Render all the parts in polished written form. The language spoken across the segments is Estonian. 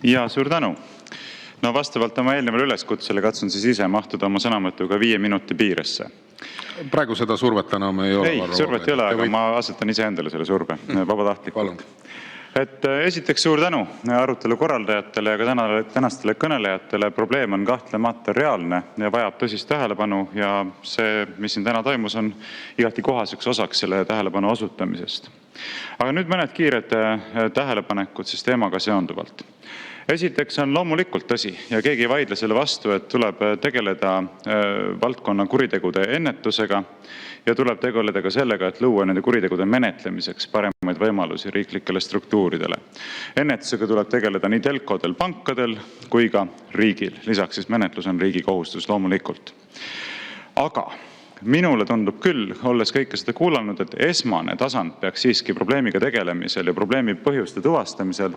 Ja suur tänu. No vastavalt oma eelnevale üleskutsele katsun siis ise mahtuda oma sõnamõtuga 5 minuti piiresse. Praegu seda survet enam ei ole. Ei, survet ei ole, aga ma asetan iseendale selle surve vabatahtlikult. Esiteks suur tänu arutelu korraldajatele ja ka tänastele kõnelejatele. Probleem on kahtlemata reaalne ja vajab tõsist tähelepanu ja see, mis siin täna toimus, on igati kohaseks osaks selle tähelepanu osutamisest. Aga nüüd mõned kiired tähelepanekud siis teemaga seonduvalt. Esiteks on loomulikult tõsi ja keegi ei vaidle selle vastu, et tuleb tegeleda valdkonna kuritegude ennetusega ja tuleb tegeleda ka sellega, et luua nende kuritegude menetlemiseks paremaid võimalusi riiklikele struktuuridele. Ennetusega tuleb tegeleda nii telkodel, pankadel kui ka riigil. Lisaks siis menetlus on riigi kohustus loomulikult. Aga minule tundub küll, olles kõike seda kuulanud, et esmane tasand peaks siiski probleemiga tegelemisel ja probleemi põhjuste tuvastamisel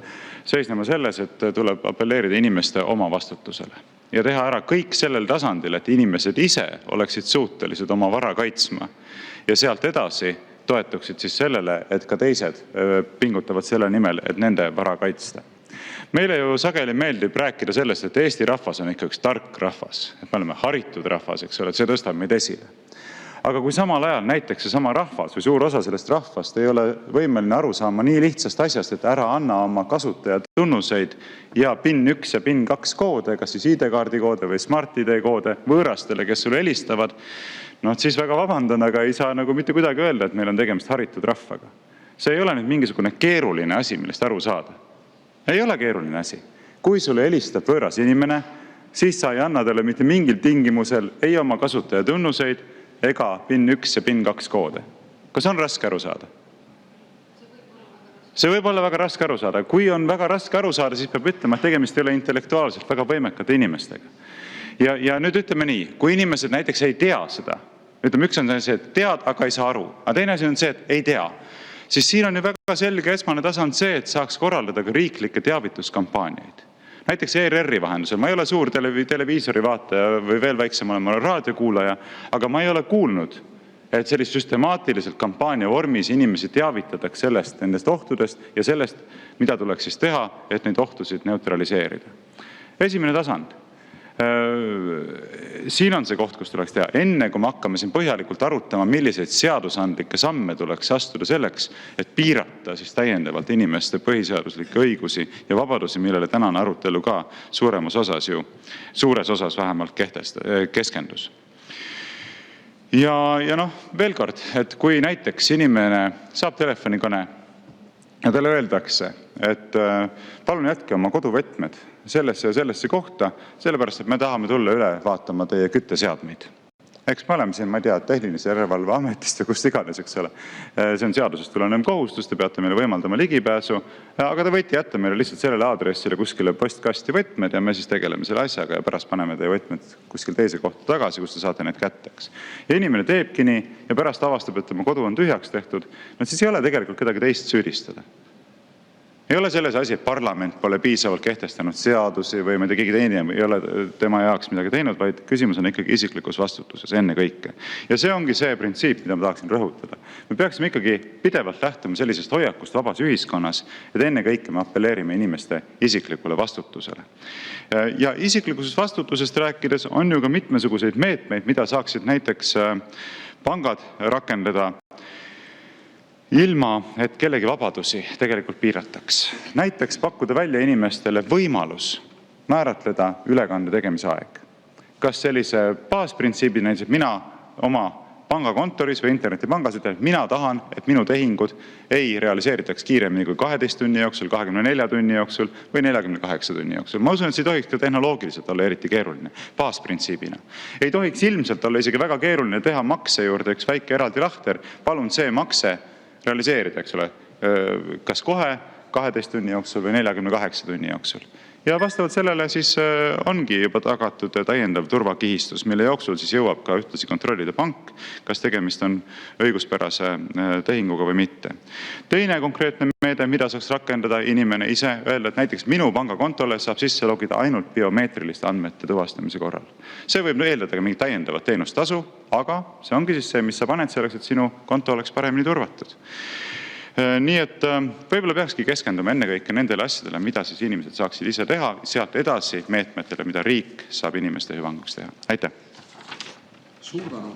seisnema selles, et tuleb apelleerida inimeste oma vastutusele ja teha ära kõik sellel tasandil, et inimesed ise oleksid suutelised oma vara kaitsma ja sealt edasi toetuksid siis sellele, et ka teised pingutavad selle nimel, et nende vara kaitsta. Meile ju sageli meeldib rääkida sellest, et Eesti rahvas on ikka üks tark rahvas, et me oleme haritud rahvas, eks ole, et see tõstab meid esile. Aga kui samal ajal näiteks seesama rahvas või suur osa sellest rahvast ei ole võimeline aru saama nii lihtsast asjast, et ära anna oma kasutaja tunnuseid ja PIN 1 ja PIN 2 koode, kas siis ID-kaardi koode või Smart-ID koode võõrastele, kes sulle helistavad, siis väga vabandan, aga ei saa nagu mitte kuidagi öelda, et meil on tegemist haritud rahvaga. See ei ole nüüd mingisugune keeruline asi, millest aru saada. Ei ole keeruline asi. Kui sulle helistab võõras inimene, siis sa ei anna talle mitte mingil tingimusel ei oma kasutaja tunnuseid ega PIN 1 ja PIN 2 koode. Kas on raske aru saada? See võib olla väga raske aru saada. Kui on väga raske aru saada, siis peab ütlema, et tegemist ei ole intellektuaalselt väga võimekate inimestega. Ja nüüd ütleme nii, kui inimesed näiteks ei tea seda, ütleme, üks on see, et tead, aga ei saa aru, aga teine asi on see, et ei tea, siis siin on ju väga selge esmane tasand see, et saaks korraldada ka riiklikke teavituskampaaniaid. Näiteks ERR-i vahendusel. Ma ei ole suur televiisori vaataja või veel väiksem olen, ma olen raadiokuulaja, aga ma ei ole kuulnud, et sellist süstemaatiliselt kampaania vormis inimesi teavitatakse sellest, nendest ohtudest ja sellest, mida tuleks siis teha, et neid ohtusid neutraliseerida. Esimene tasand. Siin on see koht, kus tuleks teha. Enne kui me hakkame siin põhjalikult arutama, milliseid seadusandlikke samme tuleks astuda selleks, et piirata siis täiendavalt inimeste põhiseaduslikke õigusi ja vabadusi, millele tänane arutelu ka suures osas vähemalt keskendus. Ja veel kord, et kui näiteks inimene saab telefonikõne ja talle öeldakse, et palun jätke oma koduvõtmed sellesse ja sellesse kohta, sellepärast, et me tahame tulla üle vaatama teie kütteseadmeid. Eks me oleme siin, ma ei tea, tehnilise järelevalve ametist või kust iganes, eks ole. See on seadusest tulenev kohustus, te peate meile võimaldama ligipääsu, aga te võite jätta meile lihtsalt sellele aadressile kuskile postkasti võtmed ja me siis tegeleme selle asjaga ja pärast paneme teie võtmed kuskil teise kohta tagasi, kus te saate need kätteks. Ja inimene teebki nii ja pärast avastab, et tema kodu on tühjaks tehtud, siis ei ole tegelikult kedagi teist süüdistada. Ei ole selles asi, et parlament pole piisavalt kehtestanud seadusi või keegi teine ei ole tema jaoks midagi teinud, vaid küsimus on ikkagi isiklikus vastutuses enne kõike. Ja see ongi see printsiip, mida ma tahaksin rõhutada. Me peaksime ikkagi pidevalt lähtuma sellisest hoiakust vabas ühiskonnas, et enne kõike me apelleerime inimeste isiklikule vastutusele. Ja isiklikusest vastutusest rääkides on ju ka mitmesuguseid meetmeid, mida saaksid näiteks pangad rakendada ilma, et kellegi vabadusi tegelikult piirataks. Näiteks pakkuda välja inimestele võimalus määratleda ülekande tegemise aeg. Kas sellise baasprintsiibi näiteks, et mina oma pangakontoris või internetipangas ütlen, et mina tahan, et minu tehingud ei realiseeritaks kiiremini kui 12 tunni jooksul, 24 tunni jooksul või 48 tunni jooksul. Ma usun, et see ei tohiks ka tehnoloogiliselt olla eriti keeruline, baasprintsiibina. Ei tohiks ilmselt olla isegi väga keeruline teha makse juurde üks väike eraldi lahter, palun see makse realiseerida, eks ole, kas kohe 12 tunni jooksul või 48 tunni jooksul. Ja vastavalt sellele siis ongi juba tagatud täiendav turvakihistus, mille jooksul siis jõuab ka ühtlasi kontrollida pank, kas tegemist on õiguspärase tehinguga või mitte. Teine konkreetne meede, mida saaks rakendada inimene ise, öelda, et näiteks minu pangakontole saab sisse logida ainult biomeetriliste andmete tuvastamise korral. See võib eeldada ka mingi täiendavat teenustasu, aga see ongi siis see, mis sa paned selleks, et sinu konto oleks paremini turvatud. Nii et võib-olla peakski keskenduma ennekõike nendele asjadele, mida siis inimesed saaksid ise teha, sealt edasi meetmetele, mida riik saab inimeste hüvanguks teha. Aitäh! Suur tänu!